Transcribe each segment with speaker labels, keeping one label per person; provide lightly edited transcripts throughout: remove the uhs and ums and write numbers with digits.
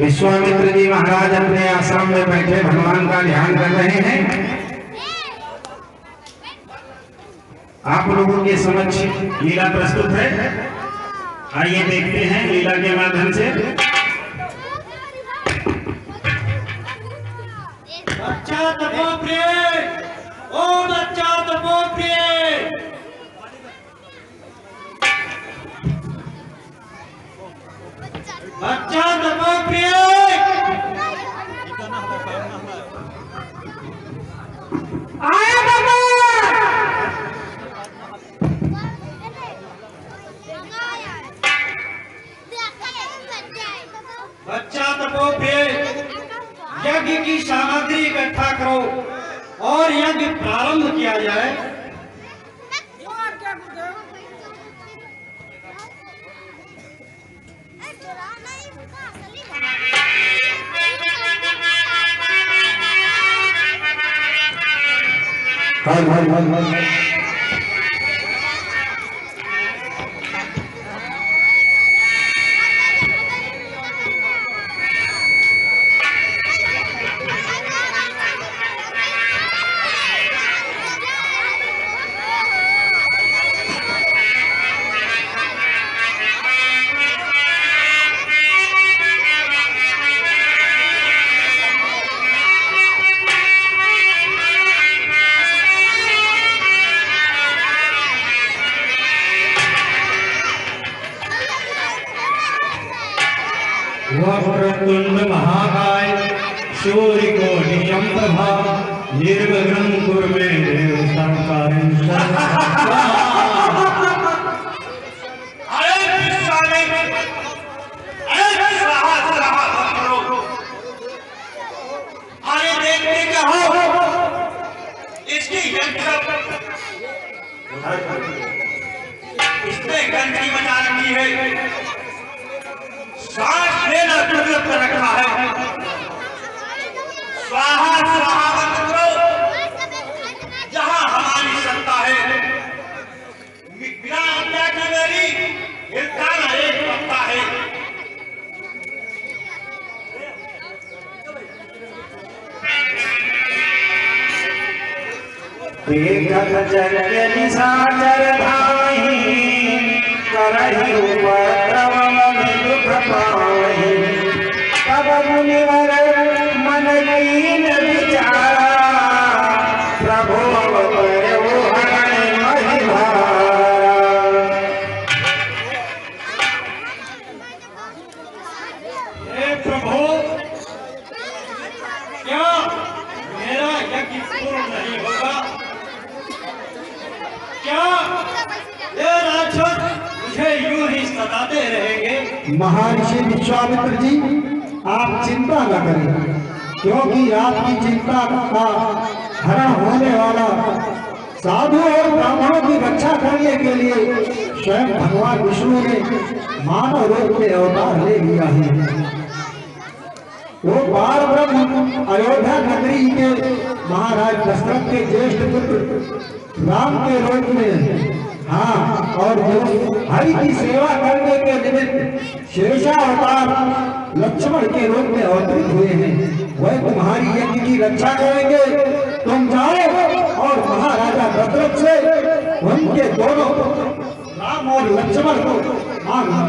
Speaker 1: विश्वामित्र जी महाराज अपने आश्रम में बैठे भगवान का ध्यान कर रहे हैं। आप लोगों के समक्ष लीला प्रस्तुत है। आइए देखते हैं लीला के माध्यम से।
Speaker 2: बच्चा तपोप्रिय, ओ बच्चा तपोप्रिय, बच्चा तपोप्रिय,
Speaker 3: आया बाबा।
Speaker 2: बच्चा तपोप्रिय, यज्ञ की सामग्री इकट्ठा करो और यज्ञ प्रारंभ किया जाए।
Speaker 1: वक्रतुंड महाकाय सूर्यकोटि समप्रभा निर्विघ्नं कुरु मे देव सर्वकार्यं सर्वदा।
Speaker 2: अरे देखते क्या हो, इसकी इसने घंटी बजा रखी है, सांस लेना दुर्लभ कर रखा है। स्वाहा स्वाहा मत करो, जहां हमारी सत्ता है। बिना हत्या की मेरी हिलकाना एक पत्ता है।
Speaker 1: देखत जग निशाचर धाई करहि उपद्रव मनि दुख पावहि। तब मुनिवर मन लीन विचारा प्रभु अवतरऊ हरण महि भारा।
Speaker 2: हे प्रभु, क्या मेरा यज्ञ पूर्ण नहीं होगा? क्या ये राक्षस मुझे यूं ही सताते रहेंगे?
Speaker 4: महर्षि विश्वामित्र जी, आप चिंता न करें, क्योंकि आपकी चिंता का हरण होने वाला साधु और ब्राह्मणों की रक्षा करने के लिए स्वयं भगवान विष्णु ने मानव रूप में अवतार ले लिया है। वो बाल ब्रह्म अयोध्या नगरी के महाराज दशरथ के ज्येष्ठ पुत्र राम के रूप में, हाँ, और जो हरि की सेवा करने के निमित्त शेषावतार लक्ष्मण के रूप में अवतरित हुए हैं। वह तुम्हारी यज्ञ की रक्षा करेंगे। तुम जाओ और महाराजा दशरथ से उनके दोनों पुत्र राम और लक्ष्मण को मांगो।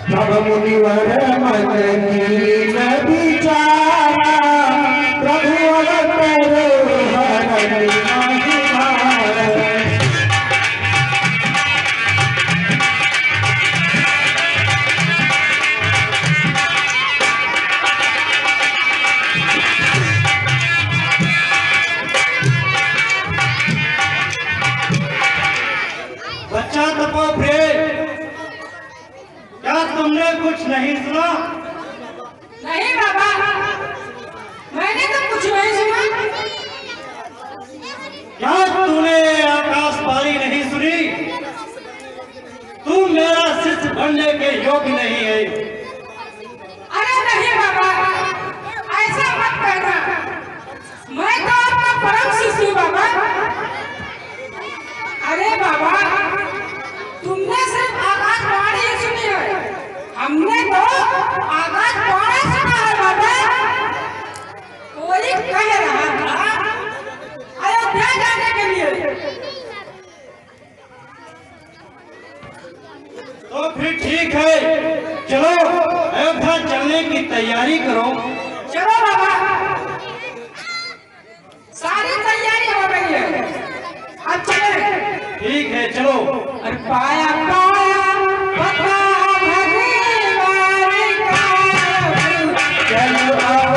Speaker 4: तब मुनिवर मन लीन विचारा प्रभु अवतरऊ हरण महि भारा।
Speaker 2: बच्चा तपोप्रिय, क्या तुमने कुछ नहीं सुना?
Speaker 3: नहीं बाबा, मैंने तो कुछ नहीं सुना।
Speaker 2: क्या तूने आकाशवाणी नहीं सुनी? तू मेरा शिष्य बनने के योग्य नहीं है।
Speaker 3: अरे नहीं बाबा, ऐसा मत कहना। मैं तो आपका परम शिष्य हूँ बाबा।
Speaker 4: तैयारी करो।
Speaker 3: चलो बाबा, सारी तैयारी हो गई है, अब चले।
Speaker 4: ठीक है चलो।
Speaker 3: अरे पाया पाया पता भगवान का, चलो आओ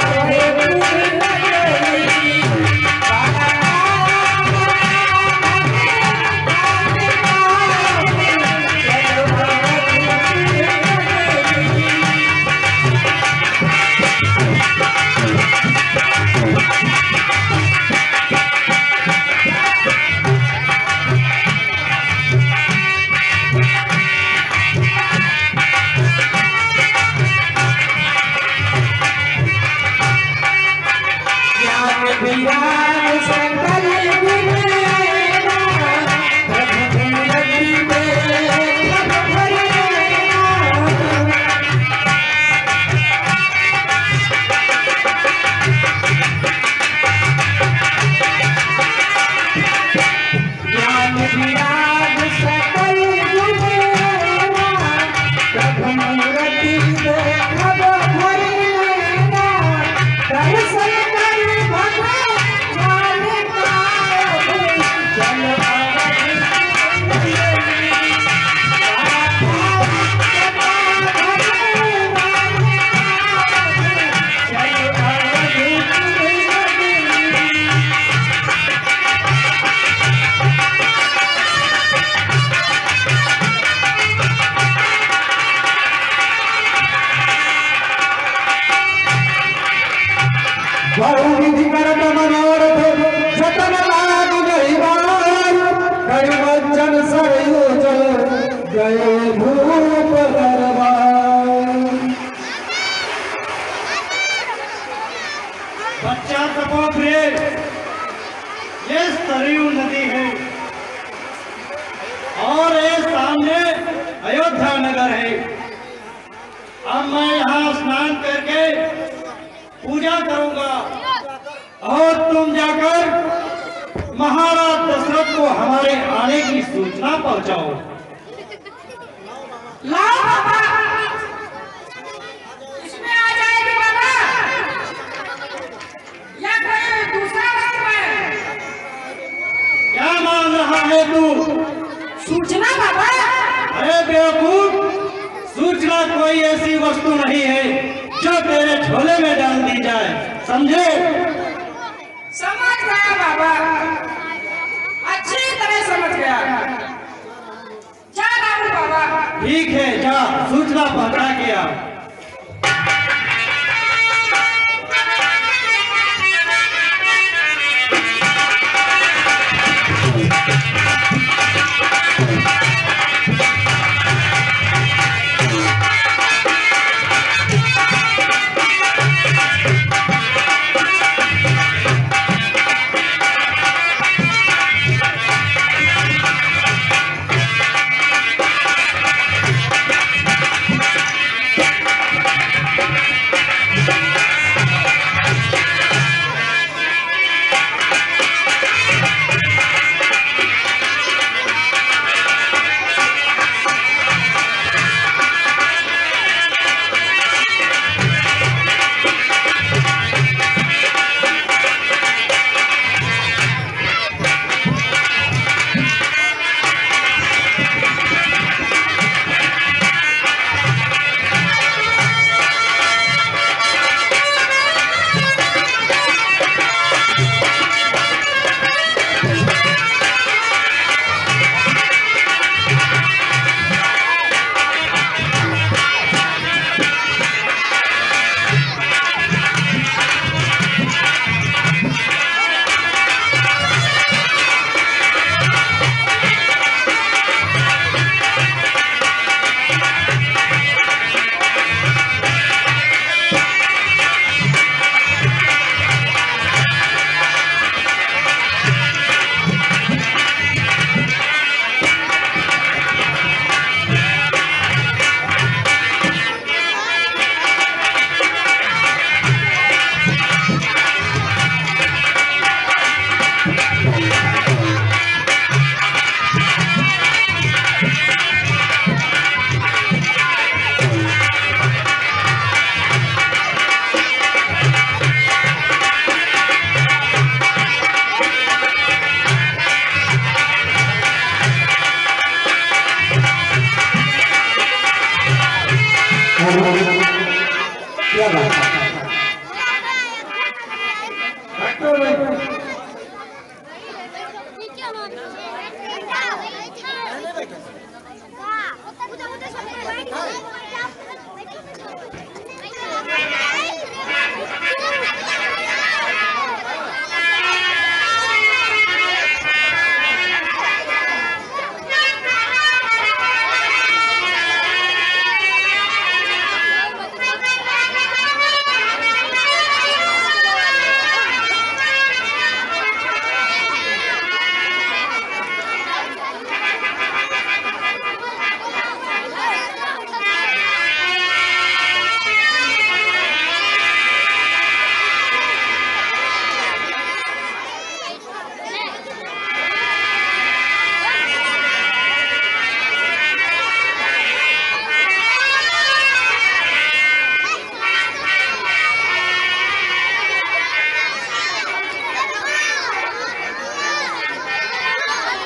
Speaker 4: बहुविधि करत मनोरथ जतन लाग गई बार, कड़ि वचन सरयू जल गए भूप दरबार। बच्चा तपोप्रिय, ये सरयू नदी है और ये सामने अयोध्या नगर है। अब मैं यहाँ स्नान करके पूजा करूंगा और तुम जाकर महाराज दशरथ को हमारे आने की सूचना पहुंचाओ।
Speaker 3: लाओ बाबा, इसमें आ जाएगी बाबा, या कोई दूसरा वक्त में?
Speaker 4: क्या मान रहा है तू?
Speaker 3: सूचना बाबा।
Speaker 4: अरे बेवकूफ, सूचना कोई ऐसी वस्तु नहीं है जो तेरे झोले में डाल दी जाए, समझे?
Speaker 3: समझ गया बाबा, अच्छी तरह समझ गया। जा बाबू बाबा।
Speaker 4: ठीक है, जा सूचना पहुंचा के आ।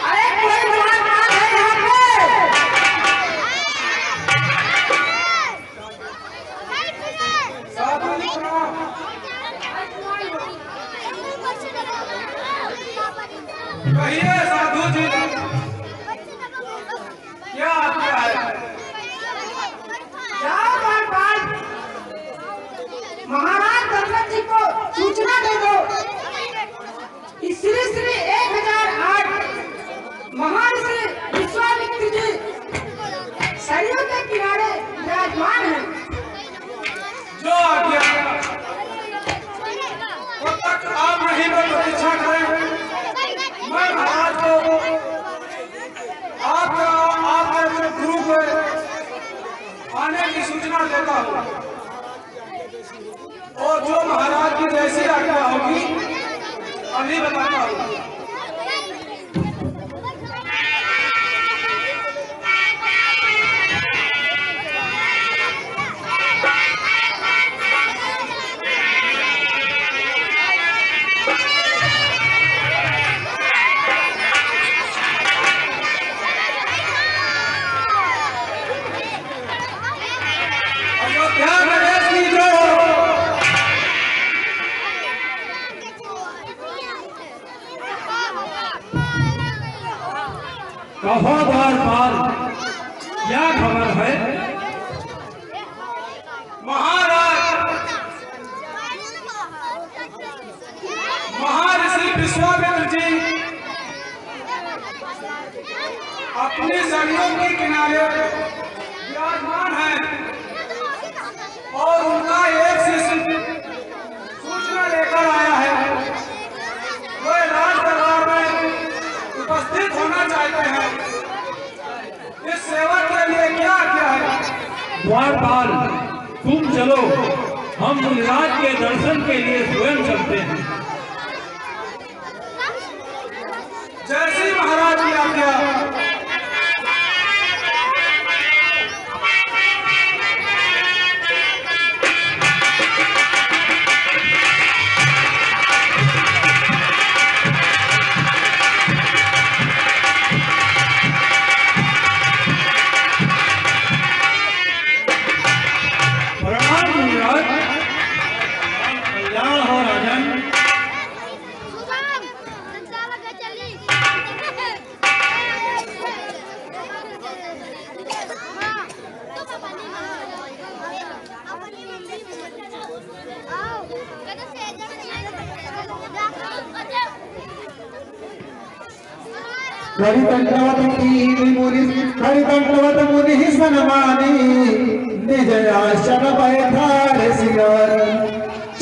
Speaker 3: अरे कोई मुलाकात है यहाँ पे? साधु जी प्रणाम। कहिए साधु जी, क्या आपका है? जाओ बार महाराज दशरथ जी को सूचना दे दो कि श्री श्री 1008 महर्षि विश्वामित्र जी सरयू के किनारे विराजमान हैं। जो आज्ञा, तब तक आप नहीं पर प्रतीक्षा करें। मैं महाराज को आपके अपने गुरु को आने की सूचना देता हूँ और जो महाराज की जैसी आज्ञा होगी अभी बताता हूँ। अयोध्या नरेश की जो
Speaker 1: कहो द्वारपाल, क्या खबर है?
Speaker 3: महर्षि विश्वामित्र जी अपनी सरयू के किनारे विराजमान हैं और उनका एक शिष्य सूचना लेकर आया है। वे राज दरबार में उपस्थित होना चाहते हैं। इस सेवा के लिए क्या क्या है?
Speaker 1: द्वारपाल, तुम चलो, हम मुनिराज के दर्शन के लिए स्वयं चलते हैं।
Speaker 3: जैसी महाराज की आज्ञा।
Speaker 1: प्रणाम मुनिराज। कल्याण हो राजन।
Speaker 4: हरिदंडवत मुनि सनमानी निज आसन बैठार सिर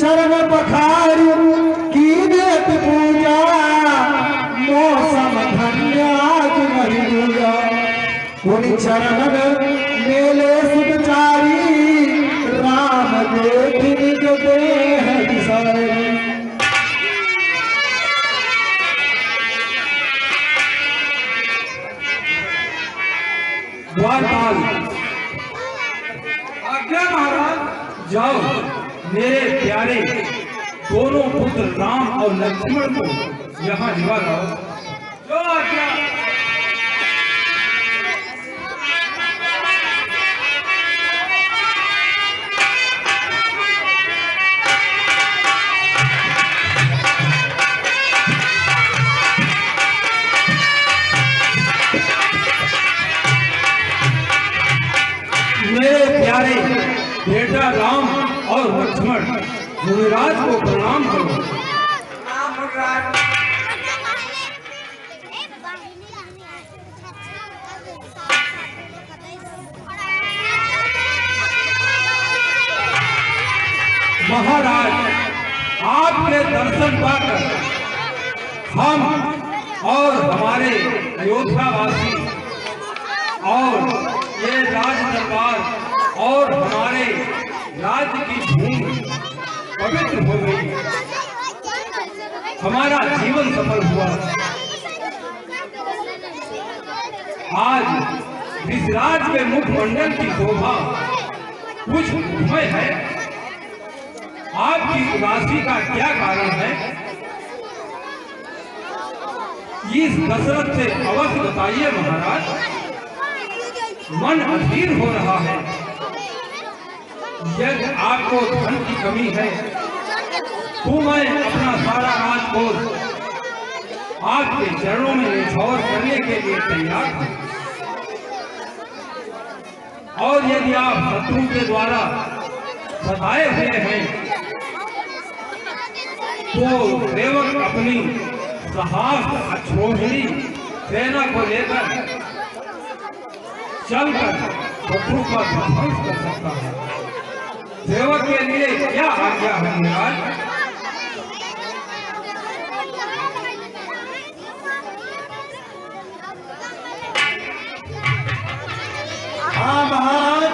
Speaker 4: चरण पखारि कीनत पूजा मौसम धन्य आज नहीं दूजा मुनि चरणन मेले सुचारी राम देख निज देह विसारी।
Speaker 1: द्वारपाल,
Speaker 3: आज्ञा महाराज।
Speaker 1: जाओ, मेरे प्यारे दोनों पुत्र राम और लक्ष्मण को यहाँ निभा लाओ।
Speaker 3: जो आज्ञा।
Speaker 1: मेरे
Speaker 3: राजा राम और लक्ष्मण मुनिराज को प्रणाम करो।
Speaker 2: नाम मुनिराज।
Speaker 3: महाराज, आपके दर्शन पाकर हम और हमारे अयोध्यावासी और ये राज दरबार और हमारे राज्य की भूमि पवित्र हो गई, हमारा जीवन सफल हुआ। आज विसराज के मुखमंडल की शोभा कुछ भय है। आपकी उदासी का क्या कारण है? इस दशरथ से अवश्य बताइए महाराज। मन अधीर हो रहा है। यदि आपको धन की कमी है तो मैं अपना सारा राजकोष आपके चरणों में निछावर करने के लिए तैयार हूं। और यदि आप शत्रु के द्वारा सताए हुए हैं तो सेवक अपनी साहस अक्षोहिणी सेना को लेकर चलकर शत्रु का ध्वंस कर सकता है। सेवक के लिए क्या आज्ञा है महाराज?
Speaker 4: हाँ महाराज,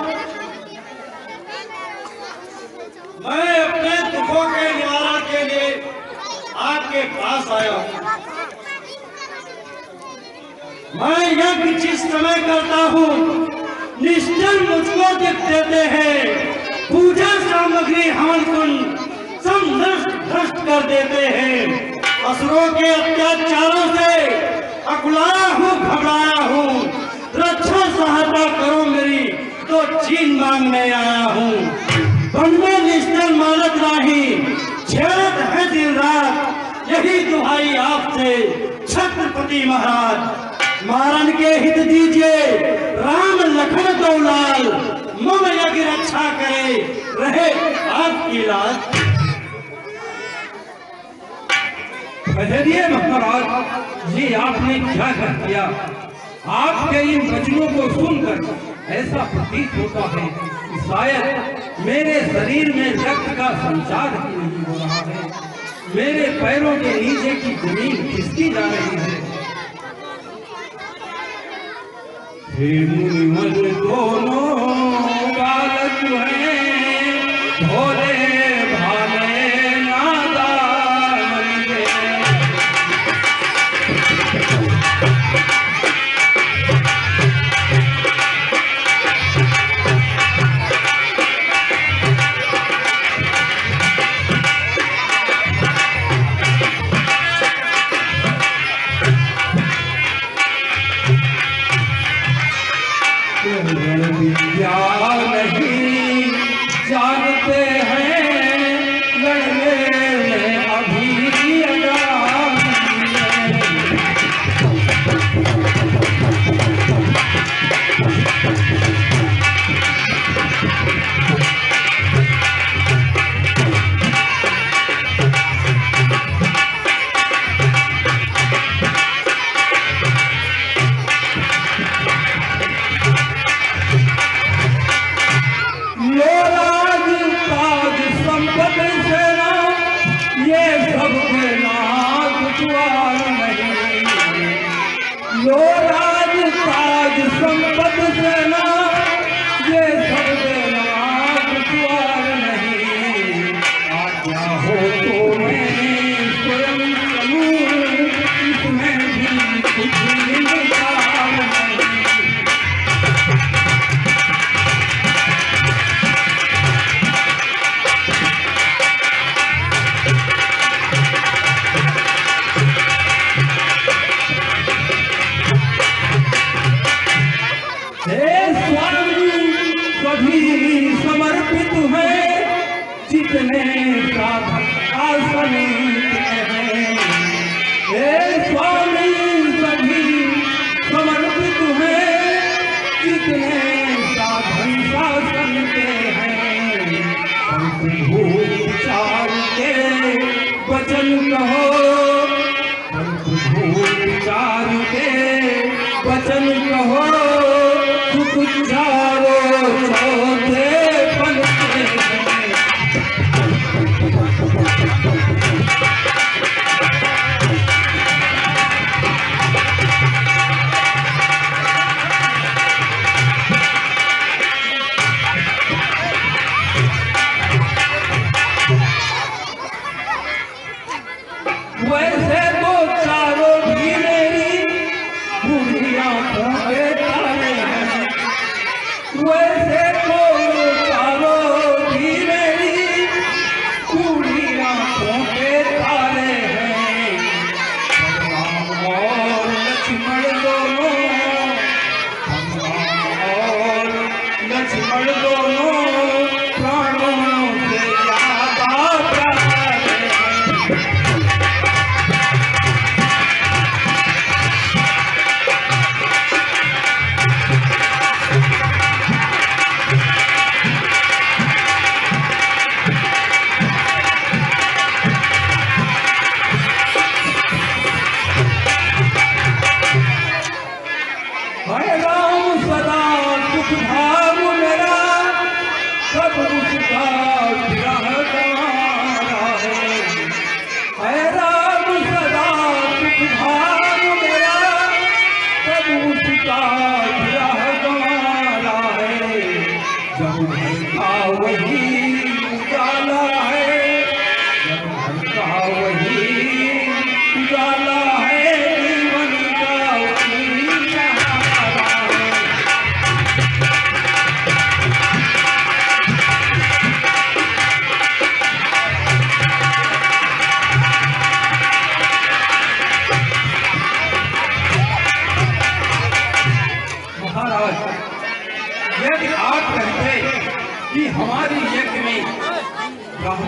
Speaker 4: मैं अपने दुखों के निवारण के लिए आपके पास आया हूँ। मैं यज्ञ जिस समय करता हूँ निश्चल मुझको दिख देते हैं। पूजा सामग्री हवन कुंड सब नष्ट कर देते हैं। असुरों के अत्याचारों से अकुलाया हूँ, घबराया हूँ। रक्षा सहायता करो मेरी, तो चीन मांगने आया हूँ। बनने निश्चल मानत राही, झेलत है दिन रात, यही दुहाई आपसे छत्रपति महाराज। मारन के हित दीजिए, राम लखन दो लाल, मम यज्ञ रक्षा करे, रहे आपकी लाज।
Speaker 3: बजरिए महाराज, ये आपने क्या कर दिया? आपके इन वचनों को सुनकर ऐसा प्रतीत होता है कि शायद मेरे शरीर में रक्त का संचार ही नहीं हो रहा है। मेरे पैरों के नीचे की जमीन खिसकी जा रही है। हे मुनिवर दोनों बालक हैं, भोले भाले नादान हैं।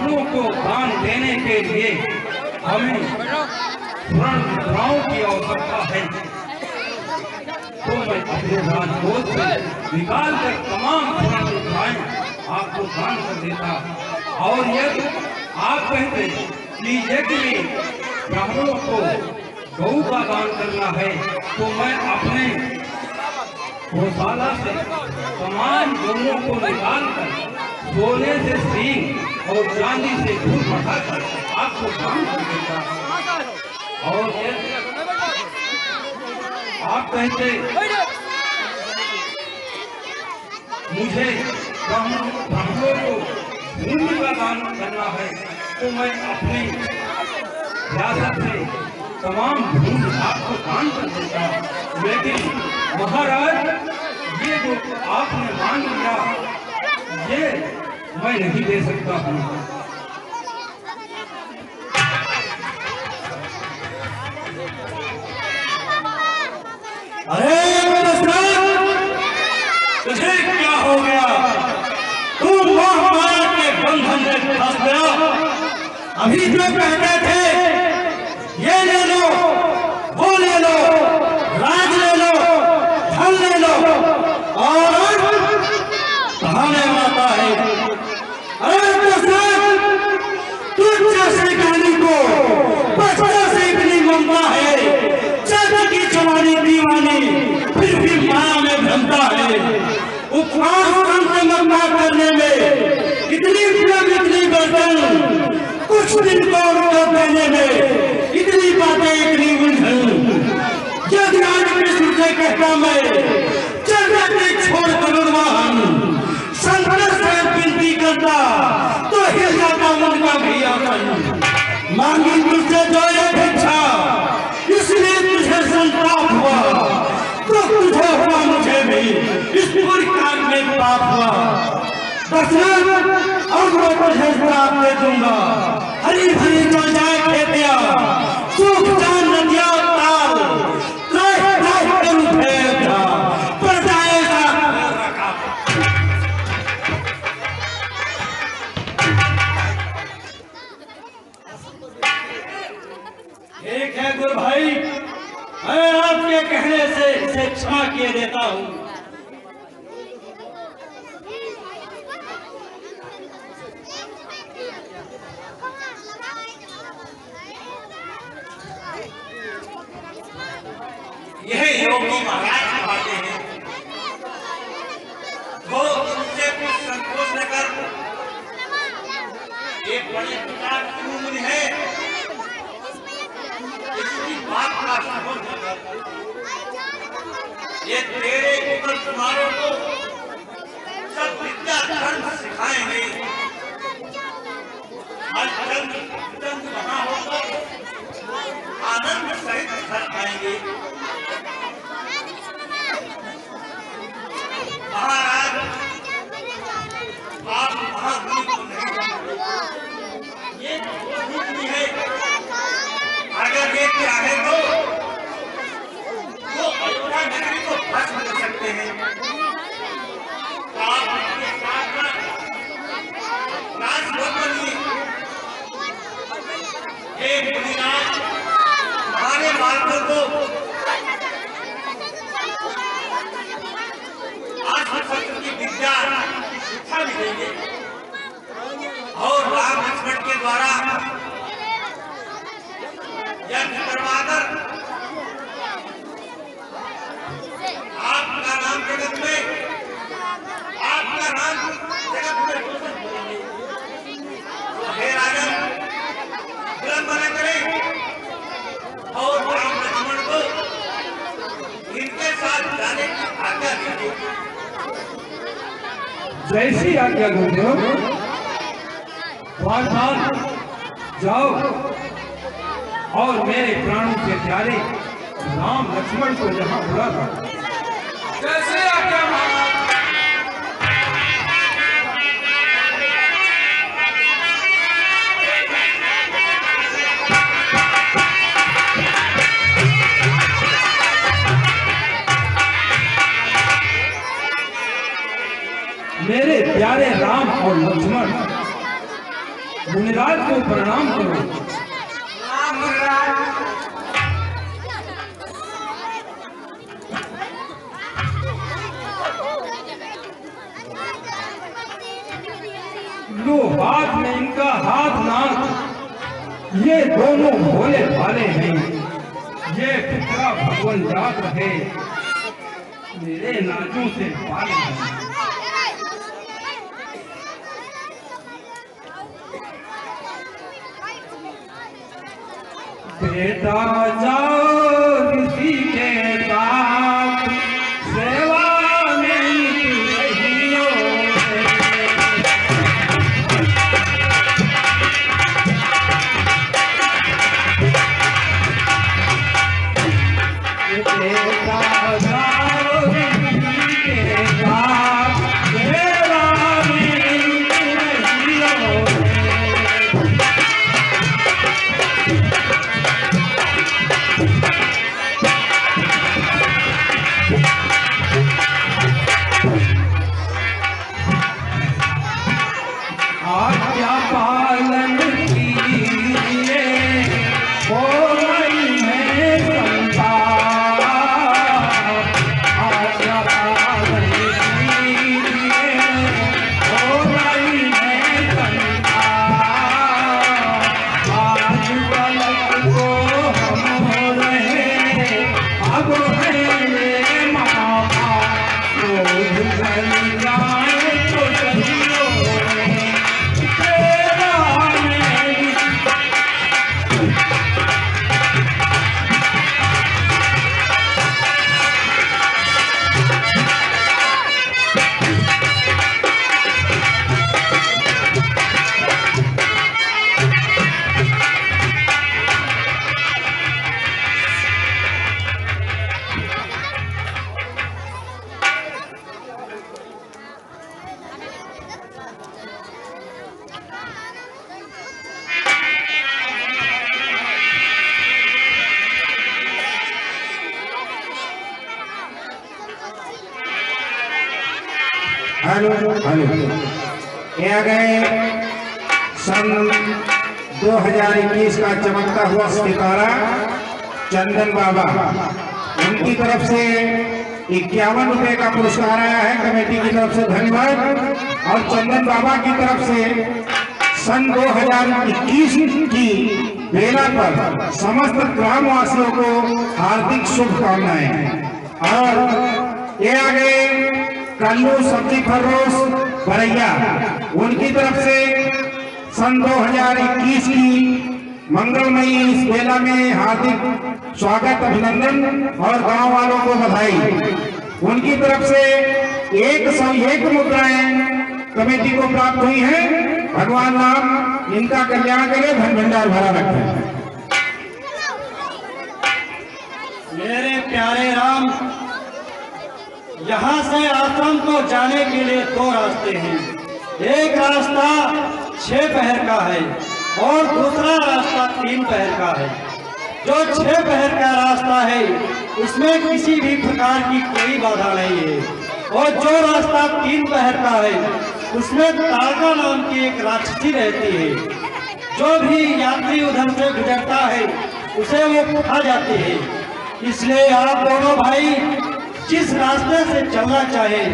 Speaker 3: ब्राह्मणों को दान देने के लिए हमें स्वर्ण मुद्राओं की आवश्यकता है, तो मैं अपने राजकोष से निकाल कर तमाम स्वर्ण मुद्राएं आपको दान कर देता। और यदि आप कहते कि यज्ञ में ब्राह्मणों को गऊ का दान करना है, तो मैं अपने गौशाला से तमाम गौओं को निकाल कर सोने से सींग और चांदी से धूल बढ़ाकर आपको दान कर देता। और आप कहते मुझे ब्राह्मणों को भूमि का दान करना है, तो मैं अपनी रियासत से तमाम भूमि आपको दान कर देता। लेकिन महाराज, ये जो आपने मांग लिया, ये मैं नहीं दे सकता हूँ।
Speaker 4: अरे तुझे क्या हो गया? तू मोह माया के बंधन में फंस गया। अभी जो कहते थे ये ले लो, वो ले लो, राज ले लो, धन ले लो, और कहाने माता है। अरे तुझ जैसे ज्ञानी को बचपन से इतनी ममता है, जग की जवानी दीवानी फिर भी माया में भ्रमता है। उपवास ममता करने में इतनी विलंब, इतनी गर्दन, कुछ दिन को उत्तर देने में इतनी बातें, इतनी उलझन। यदि आज कृष्ण से कहता मैं जगत छोड़ कर वाहन शंकर से विनती करता, तो हिल जाता उनका भी आसन। मांगी तुझसे जो ये भिक्षा, इसलिए तुझे संताप हुआ, तो तुझे हुआ, मुझे भी इस पूरी काल में पाप हुआ। दशरथ, और मैं तुझे श्राप दे दूंगा। हरी भरी चल जाए खेतिया, सूख जाए नदियां ताल, त्राहि त्राहि कर उठे अयोध्या, पड़ जाएगा ठीक है गुरु भाई, मैं आपके कहने से इसे क्षमा किए देता हूँ।
Speaker 2: यही योगी महाराज की बातें हैं। वो उनसे कुछ संकोच न कर, एक बड़े पिता की उम्र है, इसकी बात का संकोच न कर। ये तेरे पुत्र कुमारों को सब विद्या धर्म सिखाएंगे। आज जंग वहां होकर आनंद सहित घर आएंगे। महाराज, आप महामुनि को नहीं जानते, ये मुनि है। अगर ये चाहे तो अयोध्या नगरी को भस्म कर सकते हैं। आप इसके साथ राजभोग बनिए। हे मुनिराज, हमारे बालकों को की विद्या शिक्षा मिलेंगे, और राम लक्ष्मण के द्वारा यज्ञ करवाकर आपका नाम जगत में रोशन करेंगे। हे राजन, विलंब न करें और राम लक्ष्मण को इनके साथ जाने की आज्ञा दीजिए।
Speaker 3: जैसी आज्ञा गुरुदेव। बार जाओ और मेरे प्राणों के प्यारे राम लक्ष्मण को यहाँ बुला लो।
Speaker 5: जैसे आज्ञा महाराज।
Speaker 3: मेरे प्यारे राम और लक्ष्मण,
Speaker 5: मुनिराज को प्रणाम करो।
Speaker 3: राम मुनिराज।
Speaker 5: लो हाथ में इनका हाथ नाथ, ये दोनों भोले भाले हैं, ये पुत्रा भगवान जात है, मेरे नाजों से पाले हैं। बेटा जाओ किसी के साथ सेवा में रहियो। बेटा जाओ किसी के साथ सेवा में रहियो। आज्ञा पालन कीजिए, कोई है संता। आज्ञा पालन कीजिए, कोई है संता। आज पलक को हम रहे, अब है ये मामा, रोज बन जाए तो सहियो।
Speaker 1: हेलो हेलो, ये आ गए सन 2021 का चमकता हुआ सितारा चंदन बाबा। उनकी तरफ से 51 रुपए का पुरस्कार आया है, कमेटी की तरफ से धन्यवाद। और चंदन बाबा की तरफ से सन 2021 की बेला पर समस्त ग्रामवासियों को हार्दिक शुभकामनाएं। और ये आ गए कल्लू सब्जी फरोश बरैया, उनकी तरफ से सन 2021 की मंगलमयी इस मेला में हार्दिक स्वागत, अभिनंदन और गांव वालों को बधाई। उनकी तरफ से 101 मुद्राएं कमेटी को प्राप्त हुई हैं। भगवान राम इनका कल्याण करे, धन भंडार भरा रखे।
Speaker 6: मेरे प्यारे राम, यहाँ से आश्रम को जाने के लिए 2 रास्ते हैं। एक रास्ता 6 पहर का है और दूसरा रास्ता 3 पहर का है। जो 6 पहर का रास्ता है उसमें किसी भी प्रकार की कोई बाधा नहीं है, और जो रास्ता 3 पहर का है उसमें तारका नाम की एक राक्षसी रहती है। जो भी यात्री उधर से गुजरता है उसे वो खा जाती है। इसलिए आप दोनों भाई जिस रास्ते से चलना चाहे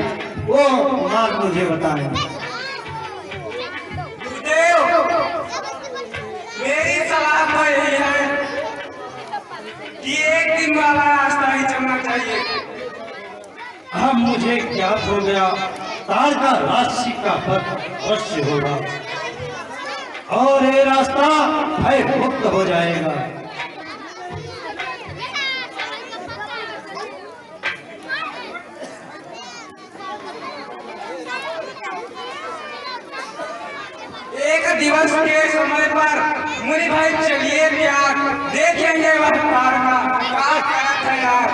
Speaker 6: वो मार्ग मुझे बताएं।
Speaker 3: गुरुदेव, मेरी सलाह तो यही है कि एक दिन वाला रास्ता ही चलना चाहिए।
Speaker 6: अब मुझे ज्ञात हो गया, तारका राशि का पथ अवश्य होगा और ये रास्ता भय मुक्त हो जाएगा।
Speaker 3: एक दिवस के समय पर मुनि भाई चलिए त्याग, देखेंगे वह तारका क्या करत है यार।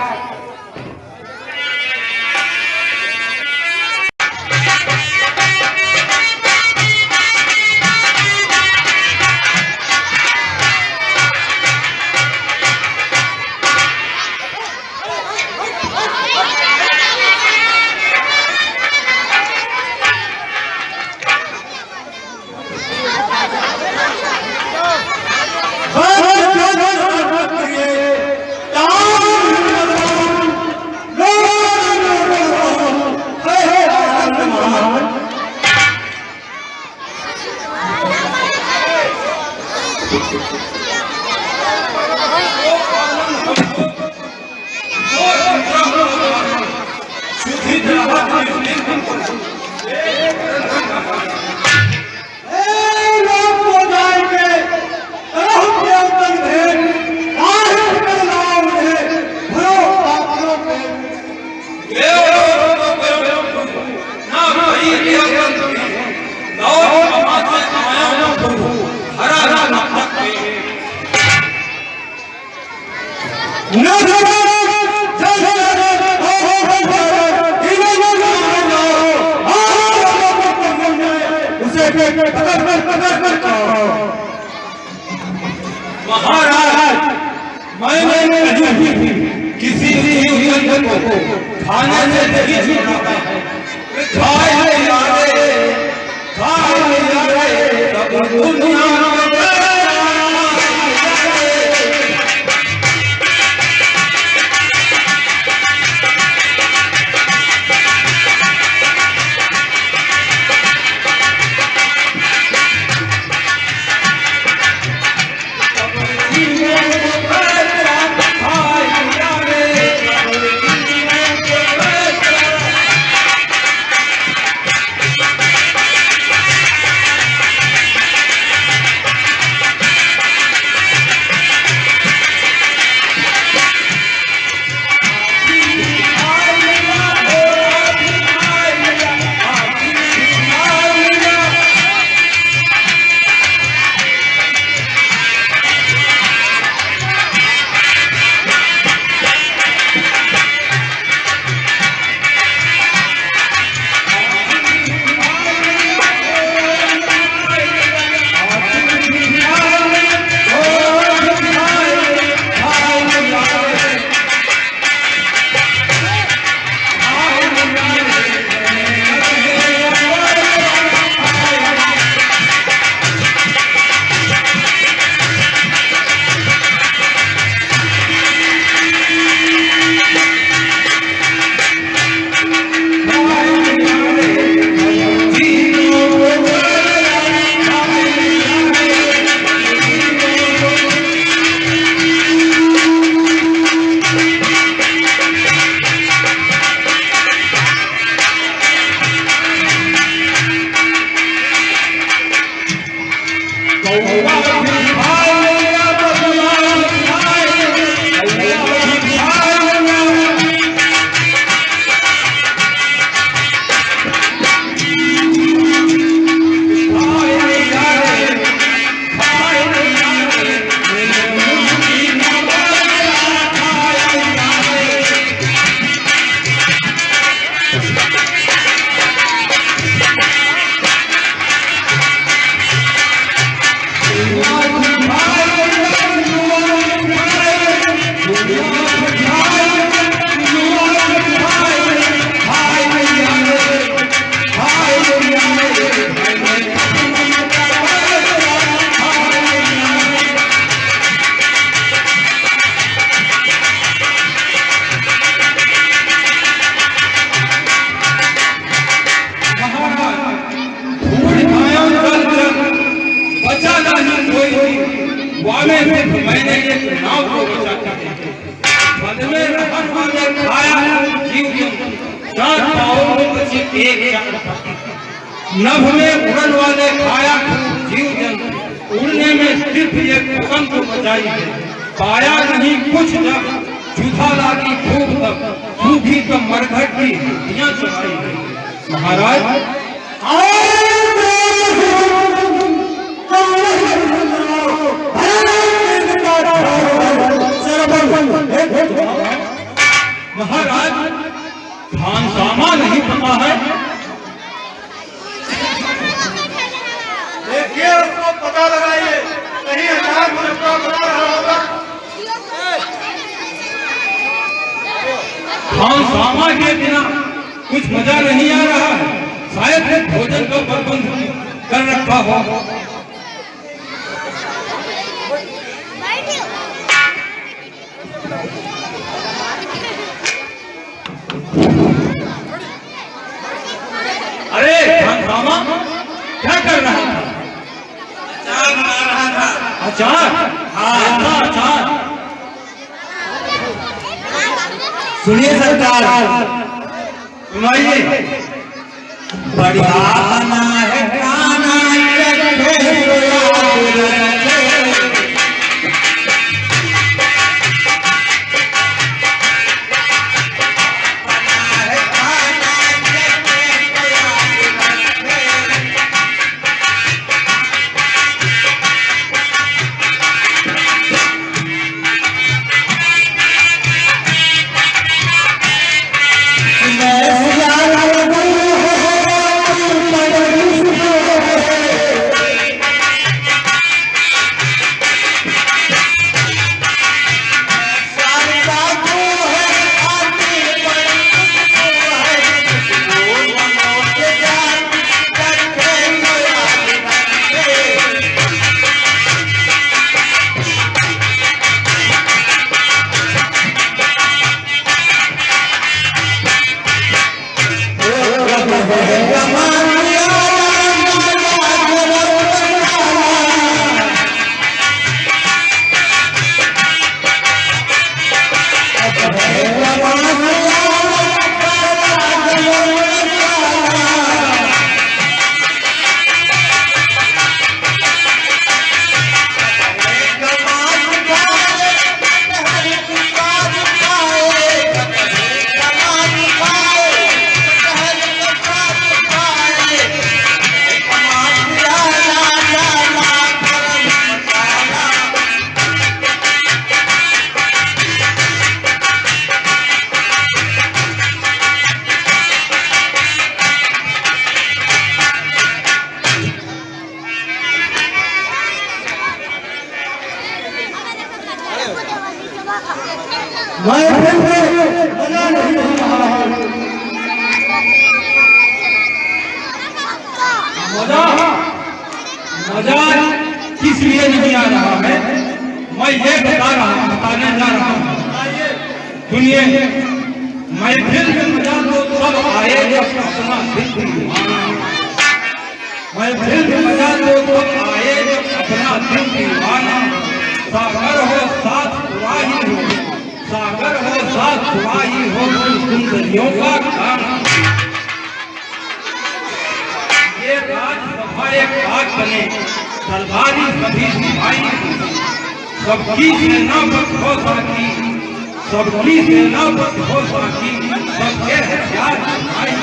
Speaker 5: महाराज, मैंने कभी भी किसी जीव को खाने से नहीं छूटा है। खाए सब दुनिया मैंने एक नाव को बचा कर में रहन वाले खाया जीव चार पाँव में बची एक नभ में उड़न वाले खाया जीव जंतु उड़ने में सिर्फ एक पतंग को बचाई है। पाया नहीं कुछ जब जुधा लागी खूब तब सूखी तो मरघट की हड्डियां चढ़ाई है। महाराज महाराज खानसामा नहीं पता है।
Speaker 3: देखिए उसको पता लगाइए, कहीं हजार मुनक्का बना रहा होगा।
Speaker 5: खानसामा के बिना कुछ मजा नहीं आ रहा है। शायद भोजन का प्रबंध कर रखा हो। अरे खानसामा क्या कर रहा था?
Speaker 2: अचार बना रहा था।
Speaker 5: अचार? ऐसा अचार?
Speaker 2: सुनिए सरकार, सुनाइए। बढ़िया बना है खाना, रखे तो याद रखे।
Speaker 5: मजा मजा किस लिए नहीं आ रहा है, मैं ये बताने जा रहा हूँ। सुनिए, महफिल में मजा तो तब आए जब अपना दिल दीवाना। महफिल में मजा तो तब आए जब अपना दिल दीवाना। सागर हो साथ सुराही हो, सागर हो साथ सुराही हो, सुंदरियों का गाना। ये राजसभा एक बात बने, सरदारी सभी सिपाही, सबकी सेना पर भरोसा की, सबकी सेना पर भरोसा की, सबके हथियार भाई।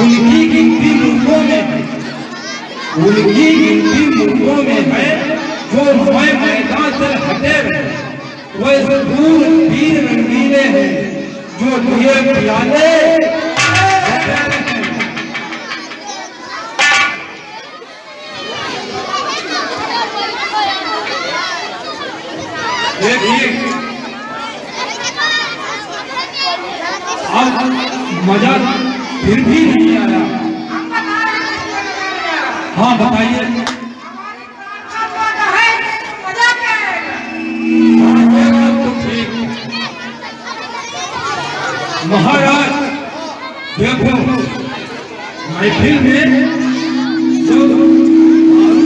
Speaker 5: उनकी गिनती मुल्कों में है, उनकी गिनती मुल्कों में है, जो मैं मैदान से हटे हुए वैसे दूर वीर रंगीले हैं, जो दिए पियाले। देखिए, अब मजा फिर भी नहीं आया। हाँ बताइए। महाराज देखो, महफिल में जो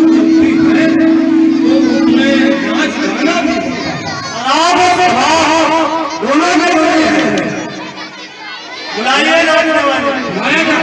Speaker 5: चलती है तो उसमें नाच गाना भी
Speaker 2: बुलाइए
Speaker 5: गाएगा।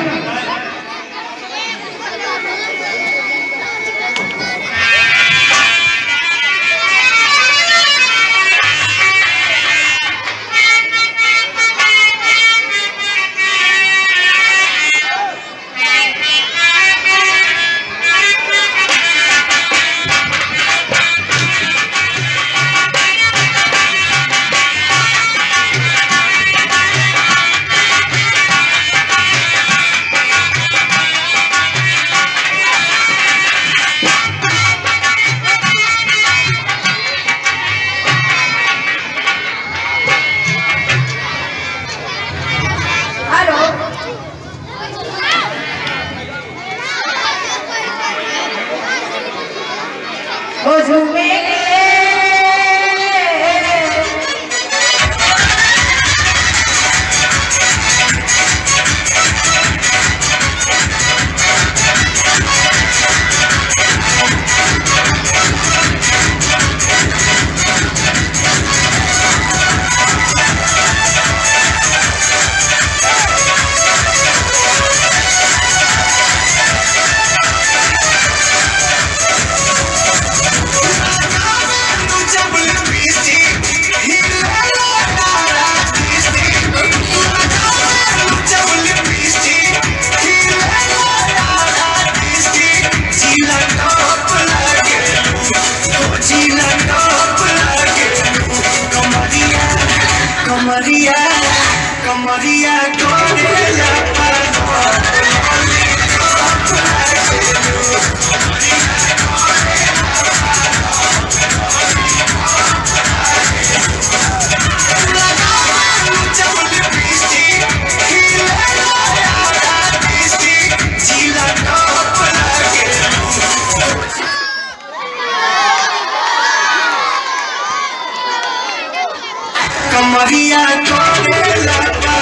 Speaker 2: कमरिया तोरे लगा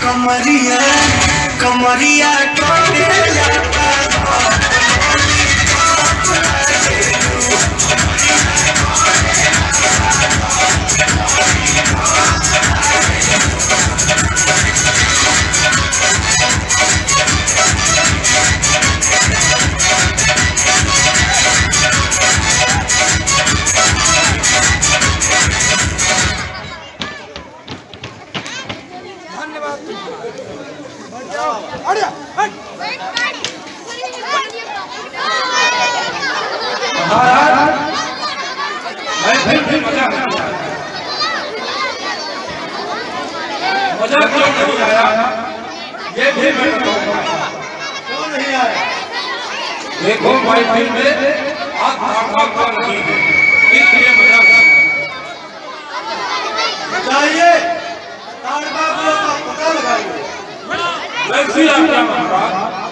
Speaker 2: कमरिया कमरिया तोरे लगा
Speaker 5: मजा क्यों नहीं आया ये भी मैं बताऊंगा।
Speaker 6: क्यों नहीं आया?
Speaker 5: देखो महफिल में आप भागवत नहीं है इसलिए मजा
Speaker 6: बताइए, ताड़का को पता लगाइए।
Speaker 5: वैसी आप क्या महाराज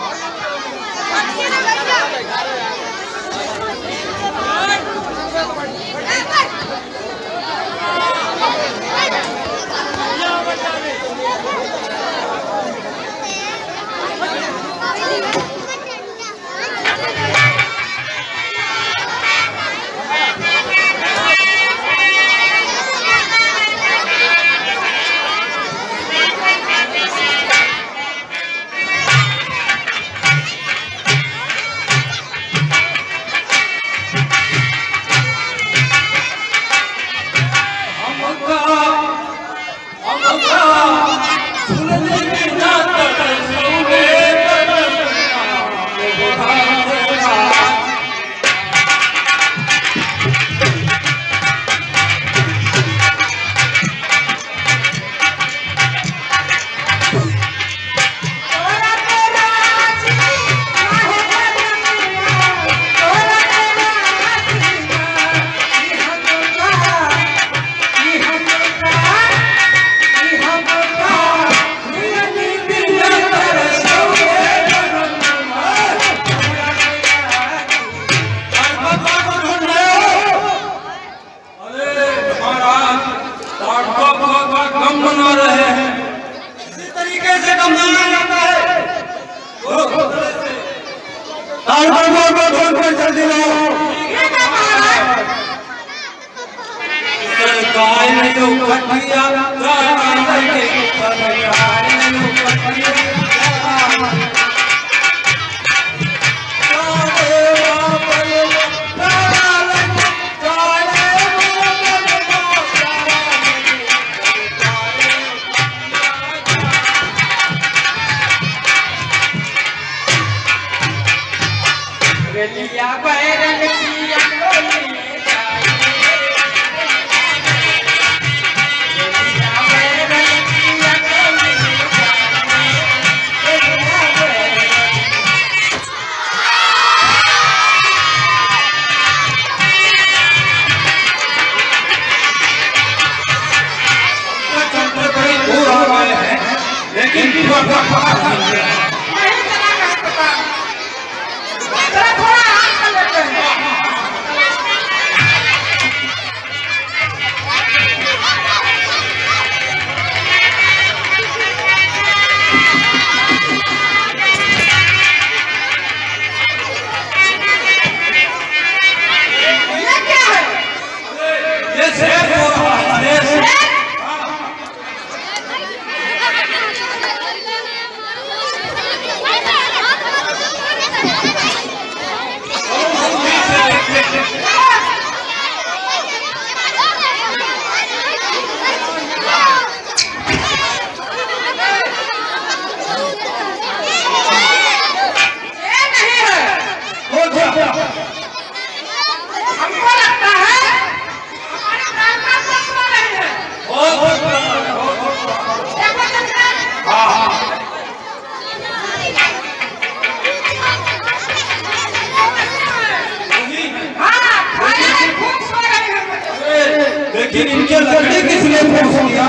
Speaker 5: लेकिन इनके लकड़ी किसने ठोस दिया?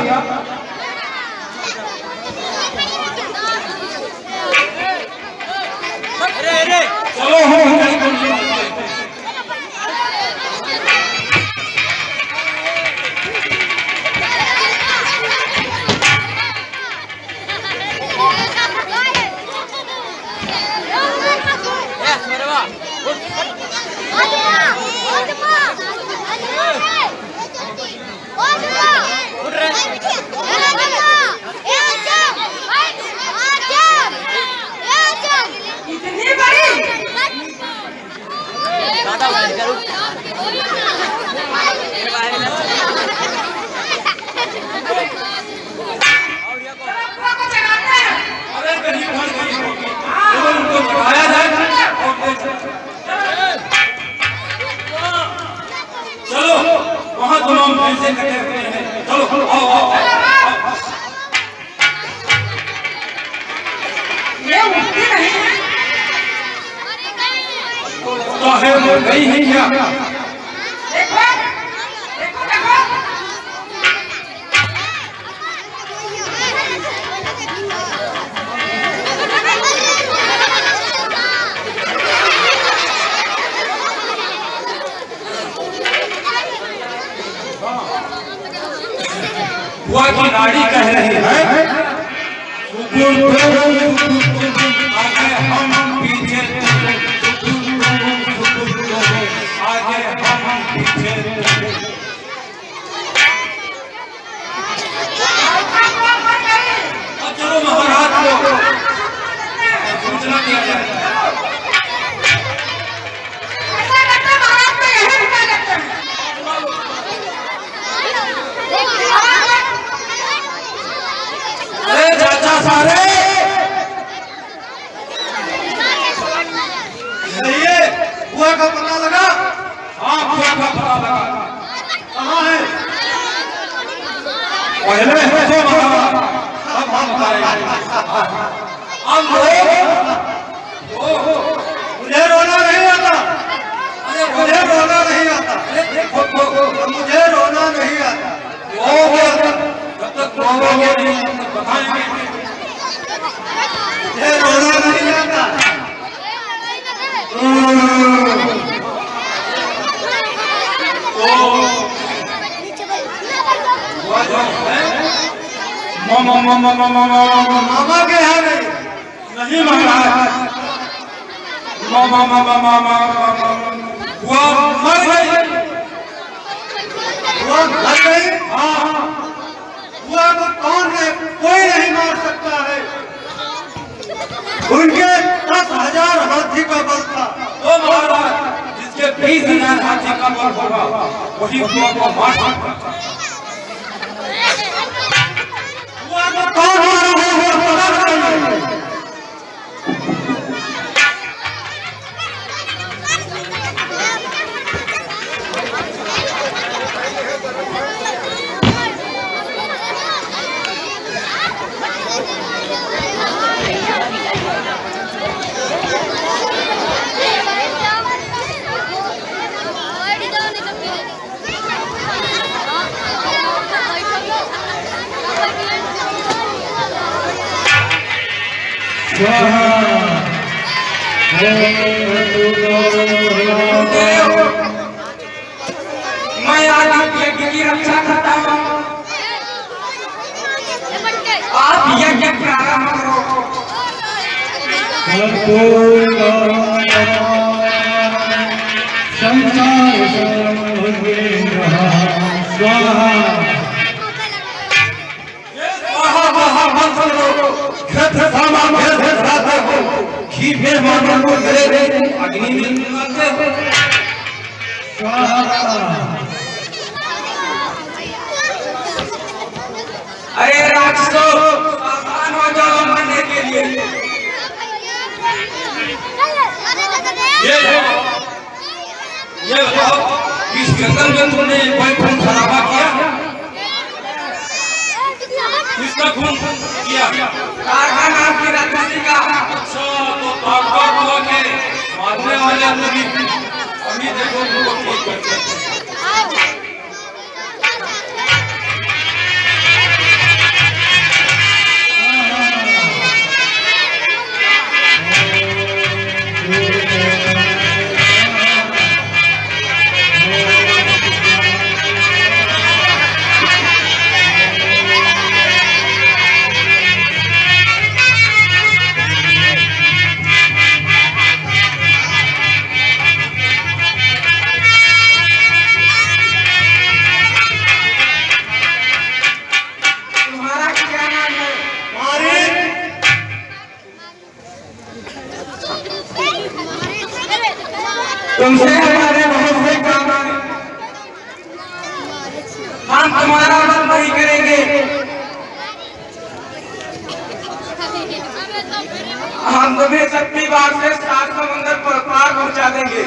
Speaker 5: चलो हम लकड़ी को नहीं मानते।
Speaker 7: इतनी बड़ी
Speaker 5: अरे कहीं भर गई होगी, तो उनको चढ़ाया जाए और ले जाए। चलो वहां दोनों भैंसे कटे हुए हैं, चलो आओ आओ
Speaker 7: ये उठती नहीं है।
Speaker 5: चाहे वो गई है क्या?
Speaker 7: देखो देखो देखो
Speaker 5: बुआ की नाड़ी कह रही है आगे हम पीछे आगे हम पीछे। अब चलो महाराज को सूचना दिया जाए।
Speaker 7: ऐसा लगता है महाराज को यही रुका लगता है।
Speaker 5: अरे चाचा सारे
Speaker 6: ये बुआ का पता लगा?
Speaker 5: हाँ बुआ का पता लगा।
Speaker 6: कहाँ है?
Speaker 5: पहले हमसे महाराज, अब हम बताएंगे। अब
Speaker 6: मुझे रोना नहीं आता।
Speaker 5: अरे
Speaker 6: मुझे रोना नहीं आता। मुझे रोना नहीं आता।
Speaker 5: जब तक रोगे नहीं तब तक बताएंगे।
Speaker 6: मुझे रोना नहीं आता।
Speaker 5: बुआ जो है मामा
Speaker 6: के यहाँ नहीं।
Speaker 5: नहीं महाराज, मामा बुआ मर गई।
Speaker 6: बुआ मर गई?
Speaker 5: हाँ
Speaker 6: बुआ को कौन है? कोई नहीं मार सकता है। उनके 10,000 हाथी का बल था।
Speaker 5: तो महाराज जिसके 20,000 हाथी का बल होगा वही बुआ को मार सकता है।
Speaker 6: बुआ को कौन मारा है? पता नहीं।
Speaker 5: मैं आज आप यज्ञ की रक्षा करता हूँ, आप यज्ञ प्रारंभ करो। अग्नि में निकालते हो। अरे राक्षसों सावधान हो जाओ मरने के लिए। ये बताओ इस जंगल में तुमने कोई खून खराबा किया? किसका खून किया? कारखाना नाम की राक्षसी का। अच्छा तो भागवत हुआ के मारने वाले अभी देखो उनको ठीक करते हैं।
Speaker 3: तुमसे हमारे बहुत से काम हैं। हम तुम्हारा मत नहीं करेंगे, हम तुम्हें शक्ति बाग से 7 समंदर पर पार पहुंचा देंगे।